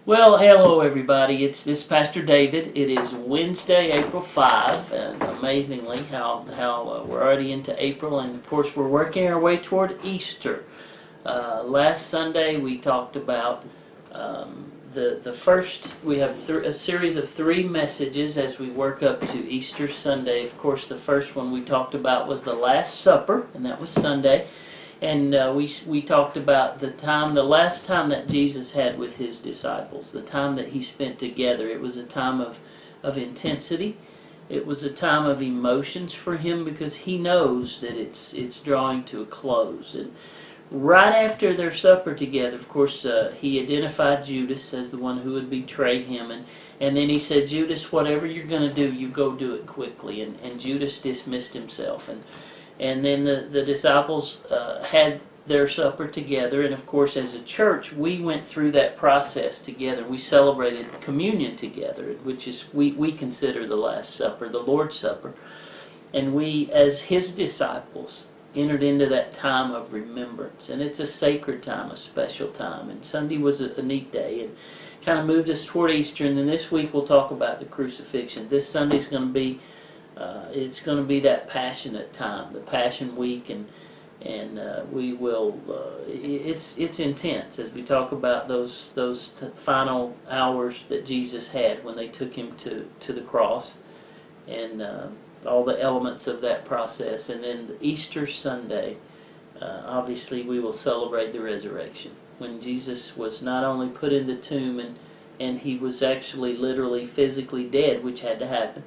Well, hello everybody. This Pastor David. It is Wednesday, April 5, and amazingly, how we're already into April, and of course we're working our way toward Easter. Last Sunday we talked about the first. We have a series of three messages as we work up to Easter Sunday. Of course, the first one we talked about was the Last Supper, and that was Sunday. And we talked about the last time that Jesus had with his disciples, the time that he spent together. It was a time of intensity. It was a time of emotions for him because he knows that it's drawing to a close. And right after their supper together, of course, he identified Judas as the one who would betray him. And then he said, Judas, whatever you're going to do, you go do it quickly. And Judas dismissed himself. And then the disciples had their supper together, and of course as a church we went through that process together. We celebrated communion together, which is we consider the Last Supper, the Lord's Supper. And we, as his disciples, entered into that time of remembrance. And it's a sacred time, a special time. And Sunday was a neat day and kind of moved us toward Easter. And then this week we'll talk about the crucifixion. This Sunday's going to be it's going to be that passionate time, the Passion Week, and we will. It's intense as we talk about those final hours that Jesus had when they took him to the cross, and all the elements of that process. And then Easter Sunday, obviously, we will celebrate the resurrection when Jesus was not only put in the tomb and he was actually literally physically dead, which had to happen.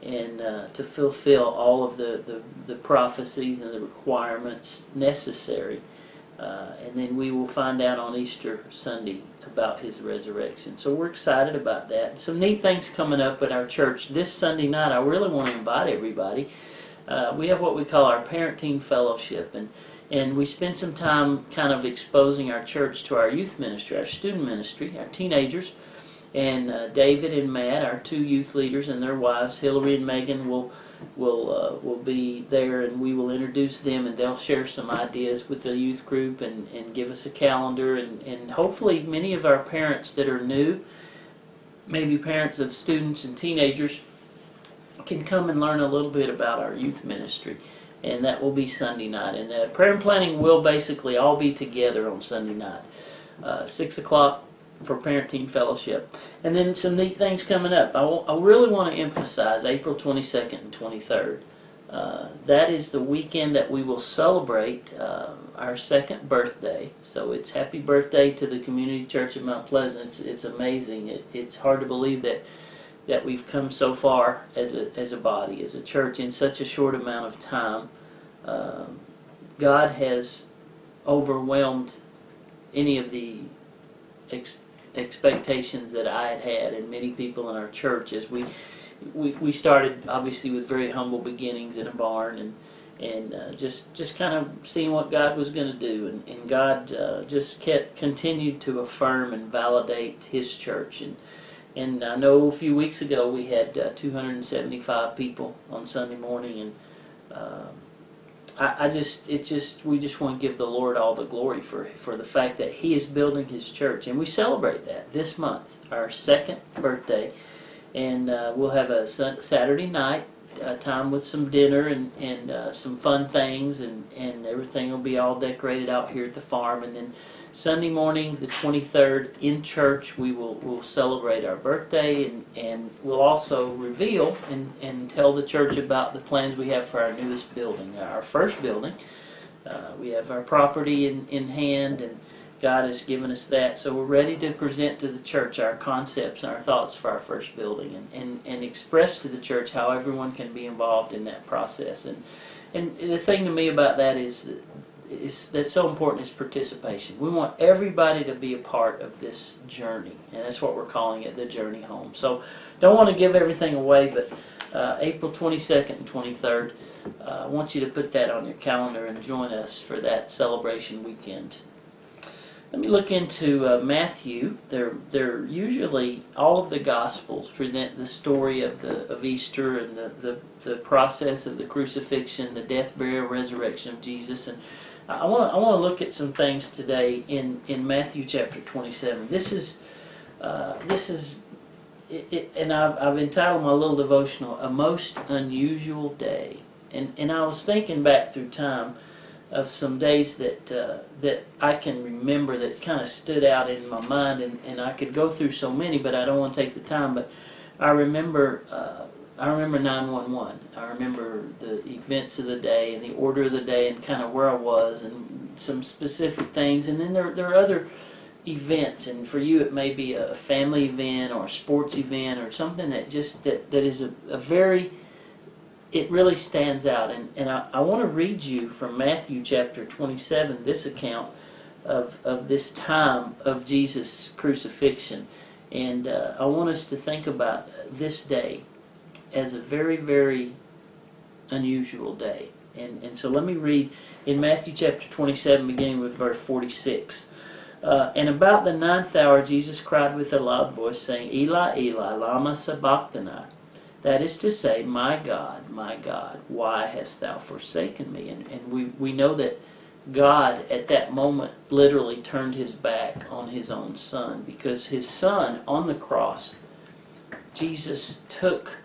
And to fulfill all of the prophecies and the requirements necessary. And then we will find out on Easter Sunday about his resurrection. So we're excited about that. Some neat things coming up at our church. This Sunday night, I really want to invite everybody. We have what we call our Parenting Fellowship. And we spend some time kind of exposing our church to our youth ministry, our student ministry, our teenagers. And David and Matt, our two youth leaders, and their wives, Hillary and Megan, will be there, and we will introduce them, and they'll share some ideas with the youth group and give us a calendar. And hopefully many of our parents that are new, maybe parents of students and teenagers, can come and learn a little bit about our youth ministry. And that will be Sunday night. And prayer and planning will basically all be together on Sunday night, 6 o'clock. For Parenting Fellowship. And then some neat things coming up. I really want to emphasize April 22nd and 23rd. That is the weekend that we will celebrate our second birthday. So it's happy birthday to the Community Church of Mount Pleasant. It's amazing. It's hard to believe that we've come so far as a body, as a church, in such a short amount of time. God has overwhelmed any of the expectations that I had and many people in our church as we started obviously with very humble beginnings in a barn and just kind of seeing what God was going to do, and God just continued to affirm and validate his church. And I know a few weeks ago we had 275 people on Sunday morning, and we just want to give the Lord all the glory for the fact that he is building his church. And we celebrate that this month, our second birthday. And we'll have a Saturday night time with some dinner and some fun things, and everything will be all decorated out here at the farm. And then Sunday morning, the 23rd, in church, we'll celebrate our birthday, and we'll also reveal and tell the church about the plans we have for our newest building, our first building. We have our property in hand, and God has given us that. So we're ready to present to the church our concepts and our thoughts for our first building, and express to the church how everyone can be involved in that process. And the thing to me about that is that's so important is participation. We want everybody to be a part of this journey, and that's what we're calling it, the journey home. So don't want to give everything away, but April 22nd and 23rd, I want you to put that on your calendar and join us for that celebration weekend. Let me look into Matthew. They're usually, all of the Gospels present the story of Easter and the process of the crucifixion, the death, burial, resurrection of Jesus. And I want to look at some things today in Matthew chapter 27. This is This is, and I've entitled my little devotional, A Most Unusual Day. And I was thinking back through time of some days that I can remember that kind of stood out in my mind, and I could go through so many, but I don't want to take the time. But I remember 9/11. I remember the events of the day and the order of the day and kind of where I was and some specific things. And then there are other events, and for you it may be a family event or a sports event or something that just that is a very, it really stands out. And I want to read you from Matthew chapter 27, this account of this time of Jesus' crucifixion. And I want us to think about this day as a very, very unusual day. And so let me read in Matthew chapter 27, beginning with verse 46. And about the 9th hour, Jesus cried with a loud voice, saying, Eli, Eli, lama sabachthani? That is to say, my God, why hast thou forsaken me? And we know that God at that moment literally turned his back on his own son, because his son on the cross, Jesus took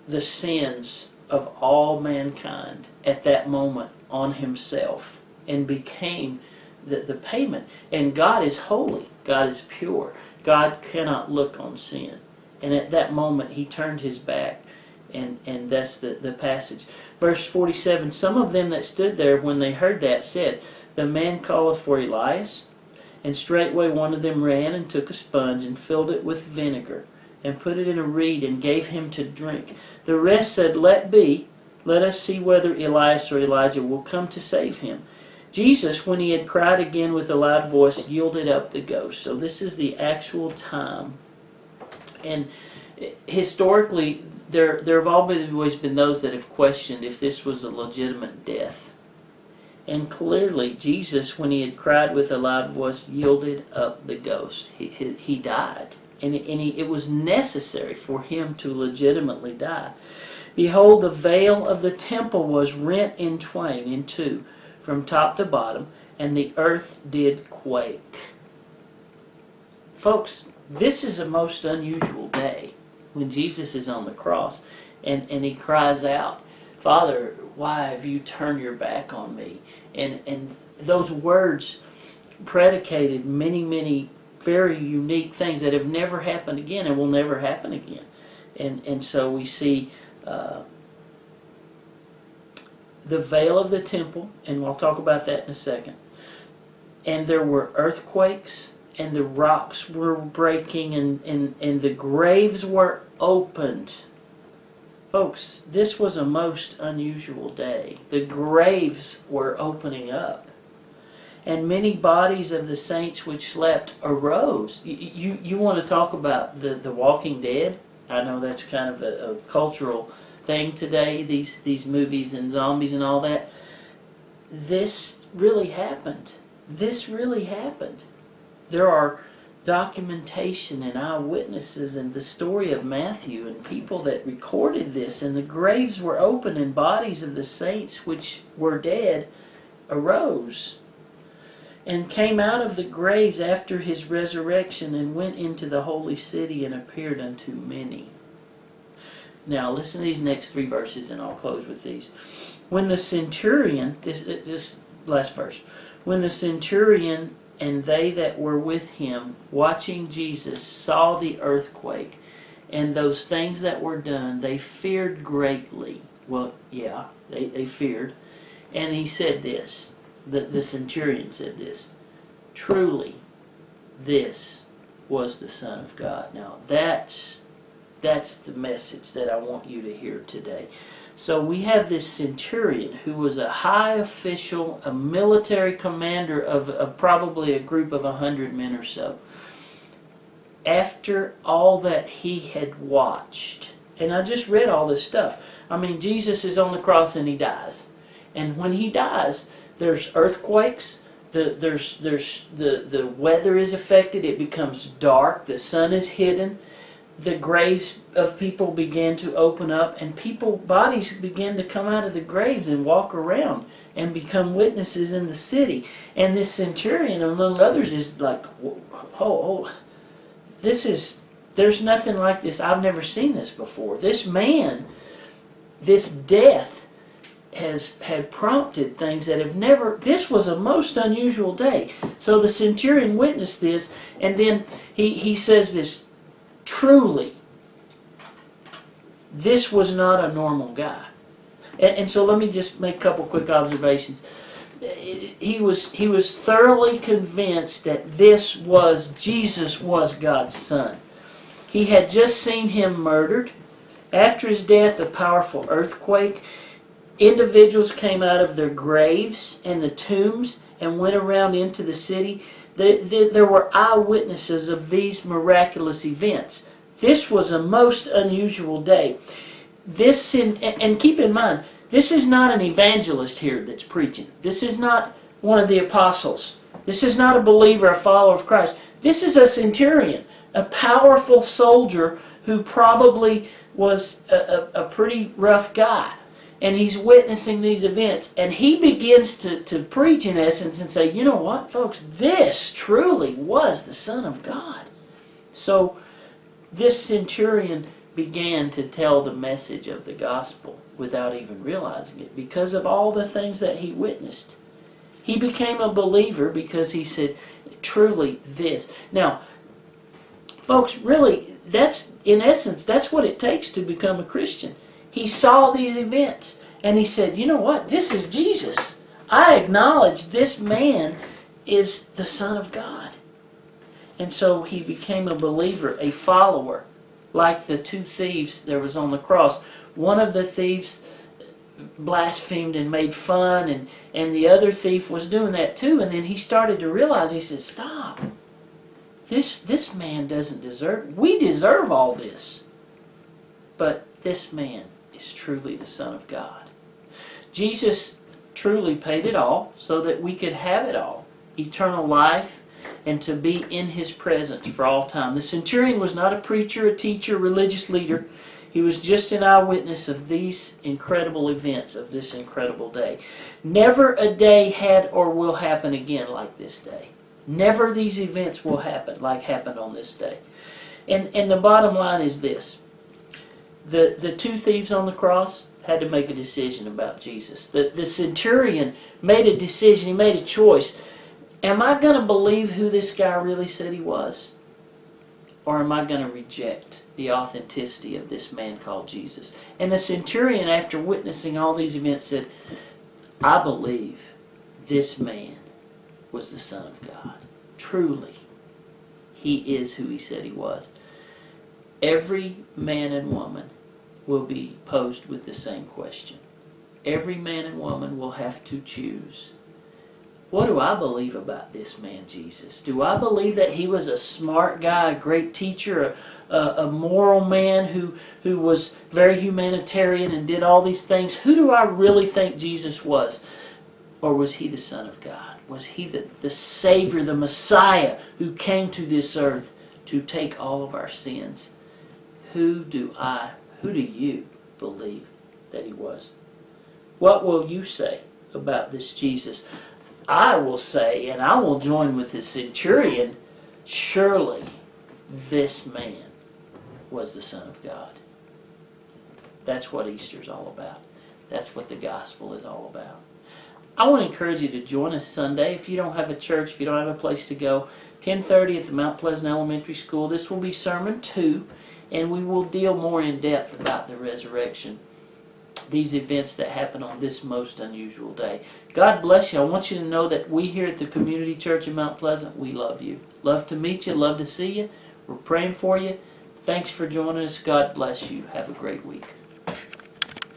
the sins of all mankind at that moment on himself and became the payment. And God is holy. God is pure. God cannot look on sin. And at that moment he turned his back, and that's the passage. Verse 47, some of them that stood there when they heard that said, the man calleth for Elias. And straightway one of them ran and took a sponge and filled it with vinegar and put it in a reed and gave him to drink. The rest said, let be, let us see whether Elias or Elijah will come to save him. Jesus, when he had cried again with a loud voice, yielded up the ghost. So this is the actual time. And historically, there have always been those that have questioned if this was a legitimate death. And clearly, Jesus, when he had cried with a loud voice, yielded up the ghost. He died. And it was necessary for him to legitimately die. Behold, the veil of the temple was rent in twain, in two, from top to bottom, and the earth did quake. Folks, this is a most unusual day when Jesus is on the cross and he cries out, Father, why have you turned your back on me? And those words predicated many, many very unique things that have never happened again and will never happen again. And so we see the veil of the temple, and we'll talk about that in a second. And there were earthquakes, and the rocks were breaking, and the graves were opened. Folks, this was a most unusual day. The graves were opening up. And many bodies of the saints which slept arose. You want to talk about the Walking Dead? I know that's kind of a cultural thing today, these movies and zombies and all that. This really happened. This really happened. There are documentation and eyewitnesses and the story of Matthew and people that recorded this, and the graves were open and bodies of the saints which were dead arose and came out of the graves after his resurrection and went into the holy city and appeared unto many. Now listen to these next three verses and I'll close with these. When the centurion, this last verse, when the centurion and they that were with him, watching Jesus, saw the earthquake and those things that were done, they feared greatly. Well, yeah, they feared. And he said this, the centurion said this, truly, this was the Son of God. Now, that's the message that I want you to hear today. So we have this centurion who was a high official, a military commander of probably a group of 100 men or so. After all that he had watched, and I just read all this stuff. I mean, Jesus is on the cross and he dies. And when he dies, there's earthquakes, the weather is affected, it becomes dark, the sun is hidden. The graves of people began to open up, and bodies began to come out of the graves and walk around and become witnesses in the city. And this centurion, among others, is like, oh, there's nothing like this. I've never seen this before. This man, this death had prompted things that have never, this was a most unusual day. So the centurion witnessed this, and then he says this, truly, this was not a normal guy. And so let me just make a couple quick observations. He was thoroughly convinced that Jesus was God's Son. He had just seen him murdered. After his death, a powerful earthquake. Individuals came out of their graves and the tombs and went around into the city. There were eyewitnesses of these miraculous events. This was a most unusual day. And keep in mind, this is not an evangelist here that's preaching. This is not one of the apostles. This is not a believer, a follower of Christ. This is a centurion, a powerful soldier who probably was a pretty rough guy. And he's witnessing these events. And he begins to preach, in essence, and say, you know what, folks, this truly was the Son of God. So this centurion began to tell the message of the gospel without even realizing it, because of all the things that he witnessed. He became a believer because he said, truly this. Now, folks, really, that's, in essence, that's what it takes to become a Christian. He saw these events, and he said, you know what, this is Jesus. I acknowledge this man is the Son of God. And so he became a believer, a follower, like the two thieves there was on the cross. One of the thieves blasphemed and made fun, and the other thief was doing that too. And then he started to realize, he said, stop. This man doesn't deserve, we deserve all this. But this man is truly the Son of God. Jesus truly paid it all so that we could have it all. Eternal life, and to be in His presence for all time. The centurion was not a preacher, a teacher, religious leader. He was just an eyewitness of these incredible events of this incredible day. Never a day had or will happen again like this day. Never these events will happen like happened on this day. And the bottom line is this. The two thieves on the cross had to make a decision about Jesus. The centurion made a decision. He made a choice. Am I going to believe who this guy really said he was? Or am I going to reject the authenticity of this man called Jesus? And the centurion, after witnessing all these events, said, I believe this man was the Son of God. Truly, he is who he said he was. Every man and woman will be posed with the same question. Every man and woman will have to choose. What do I believe about this man, Jesus? Do I believe that he was a smart guy, a great teacher, a moral man who was very humanitarian and did all these things? Who do I really think Jesus was? Or was he the Son of God? Was he the Savior, the Messiah who came to this earth to take all of our sins? Who do you believe that he was? What will you say about this Jesus? I will say, and I will join with the centurion, surely this man was the Son of God. That's what Easter's all about. That's what the gospel is all about. I want to encourage you to join us Sunday. If you don't have a church, if you don't have a place to go, 10:30 at the Mount Pleasant Elementary School. This will be Sermon 2, and we will deal more in depth about the resurrection. These events that happen on this most unusual day. God bless you. I want you to know that we here at the Community Church in Mount Pleasant, we love you. Love to meet you. Love to see you. We're praying for you. Thanks for joining us. God bless you. Have a great week.